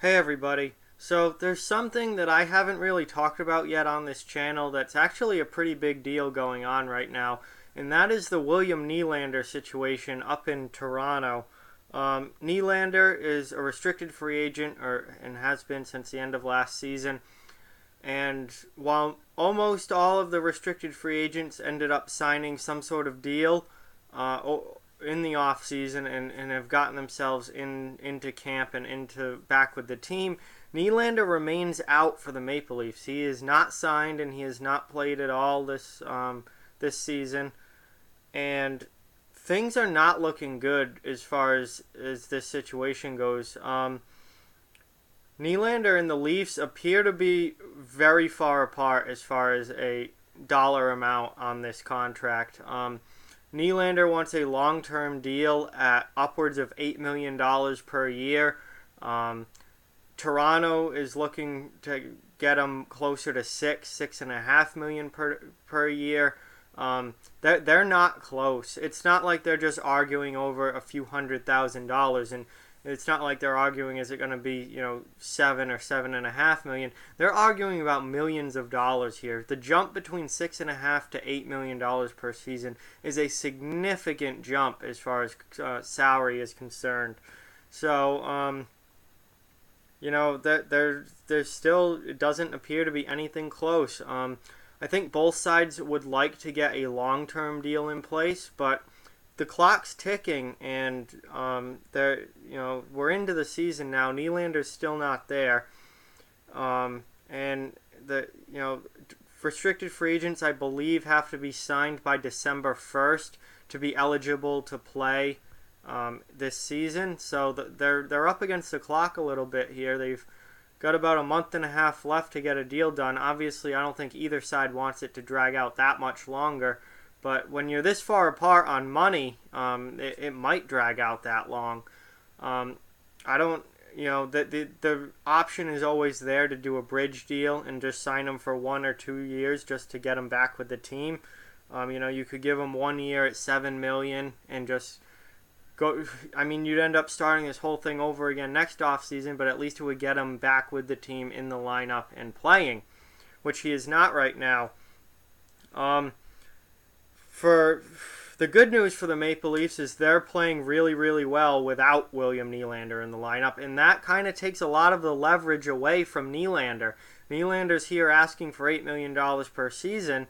Hey everybody. So there's something that I haven't really talked about yet on this channel that's actually a pretty big deal going on right now, and that is the William Nylander situation up in Toronto. Nylander is a restricted free agent, and has been since the end of last season. And while almost all of the restricted free agents ended up signing some sort of deal in the off season and have gotten themselves into camp and into back with the team, Nylander remains out for the Maple Leafs. He is not signed and he has not played at all this season, and things are not looking good as far as this situation goes. Nylander and the Leafs appear to be very far apart as far as a dollar amount on this contract. Nylander wants a long-term deal at upwards of $8 million per year. Toronto is looking to get him closer to $6.5 million per year. They're not close. It's not like they're just arguing over a few $100,000, and it's not like they're arguing is it going to be 7 or $7.5 million. They're arguing about millions of dollars here. The jump between $6.5 to $8 million per season is a significant jump as far as salary is concerned. So there's still, it doesn't appear to be anything close. I think both sides would like to get a long-term deal in place, but the clock's ticking, and we're into the season now. Nylander's still not there, and the restricted free agents, I believe, have to be signed by December 1st to be eligible to play this season. So they're up against the clock a little bit here. They've got about a month and a half left to get a deal done. Obviously, I don't think either side wants it to drag out that much longer. But when you're this far apart on money, it might drag out that long. I don't, the option is always there to do a bridge deal and just sign them for 1 or 2 years just to get them back with the team. You could give them 1 year at $7 million and just go. I mean, you'd end up starting this whole thing over again next offseason, but at least it would get him back with the team in the lineup and playing, which he is not right now. For the good news for the Maple Leafs is they're playing really, really well without William Nylander in the lineup, and that kind of takes a lot of the leverage away from Nylander. Nylander's here asking for $8 million per season,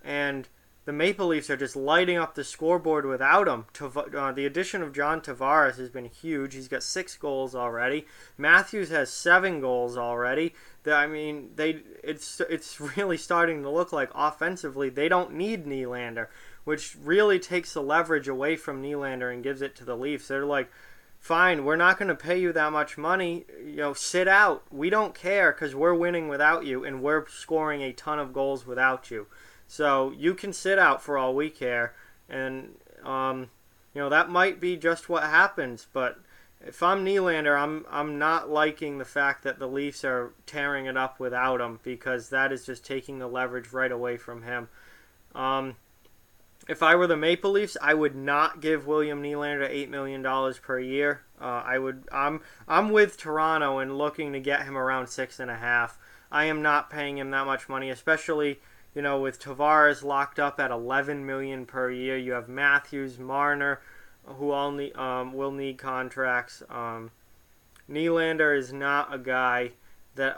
and the Maple Leafs are just lighting up the scoreboard without him. The addition of John Tavares has been huge. He's got 6 goals already. Matthews has 7 goals already. It's really starting to look like offensively they don't need Nylander, which really takes the leverage away from Nylander and gives it to the Leafs. They're like, fine, we're not going to pay you that much money. Sit out. We don't care because we're winning without you, and we're scoring a ton of goals without you. So you can sit out for all we care, and that might be just what happens. But if I'm Nylander, I'm not liking the fact that the Leafs are tearing it up without him, because that is just taking the leverage right away from him. If I were the Maple Leafs, I would not give William Nylander $8 million per year. I'm with Toronto and looking to get him around 6.5. I am not paying him that much money, especially with Tavares locked up at $11 million per year. You have Matthews, Marner, who all will need contracts. Nylander is not a guy that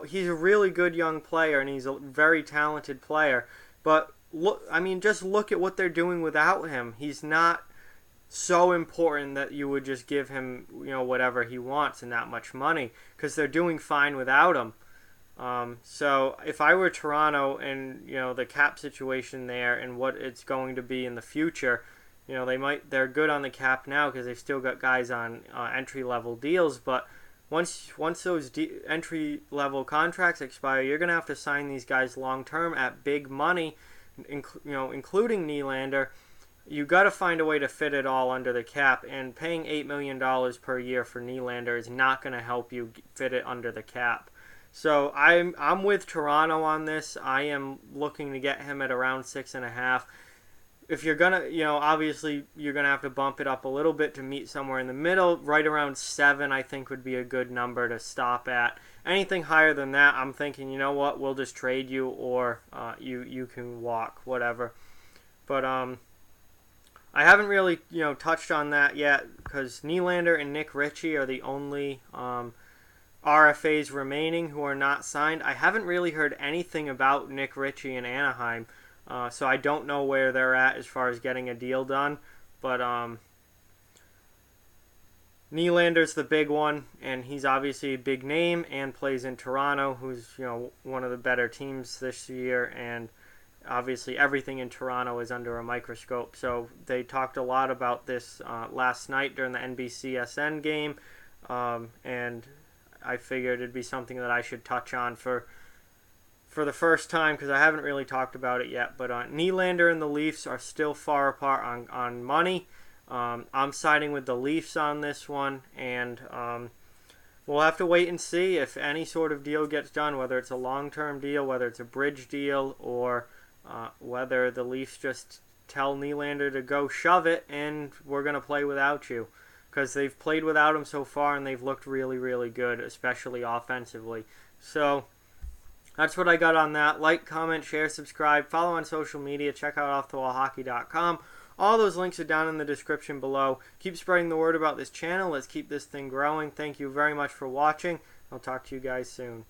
he's a really good young player and he's a very talented player. But just look at what they're doing without him. He's not so important that you would just give him whatever he wants and that much money, because they're doing fine without him. So if I were Toronto and the cap situation there and what it's going to be in the future, they're good on the cap now because they've still got guys on entry level deals, but once those entry level contracts expire, you're going to have to sign these guys long term at big money, including Nylander. You got to find a way to fit it all under the cap, and paying $8 million per year for Nylander is not going to help you fit it under the cap. So I'm with Toronto on this. I am looking to get him at around 6.5. if you're gonna, obviously you're gonna have to bump it up a little bit to meet somewhere in the middle. Right around 7, I think, would be a good number to stop at. Anything higher than that, I'm thinking, you know what, we'll just trade you, or you can walk, whatever. But I haven't really touched on that yet because Nylander and Nick Ritchie are the only RFAs remaining who are not signed. I haven't really heard anything about Nick Ritchie in Anaheim. So I don't know where they're at as far as getting a deal done. But Nylander's the big one, and he's obviously a big name and plays in Toronto, who's one of the better teams this year. And obviously everything in Toronto is under a microscope. So they talked a lot about this last night during the NBCSN game, and I figured it'd be something that I should touch on for the first time because I haven't really talked about it yet. But Nylander and the Leafs are still far apart on money. I'm siding with the Leafs on this one, and we'll have to wait and see if any sort of deal gets done, whether it's a long-term deal, whether it's a bridge deal, or whether the Leafs just tell Nylander to go shove it and we're going to play without you. Because they've played without him so far and they've looked really, really good, especially offensively. So that's what I got on that. Like, comment, share, subscribe, follow on social media, check out offthewallhockey.com. All those links are down in the description below. Keep spreading the word about this channel. Let's keep this thing growing. Thank you very much for watching. I'll talk to you guys soon.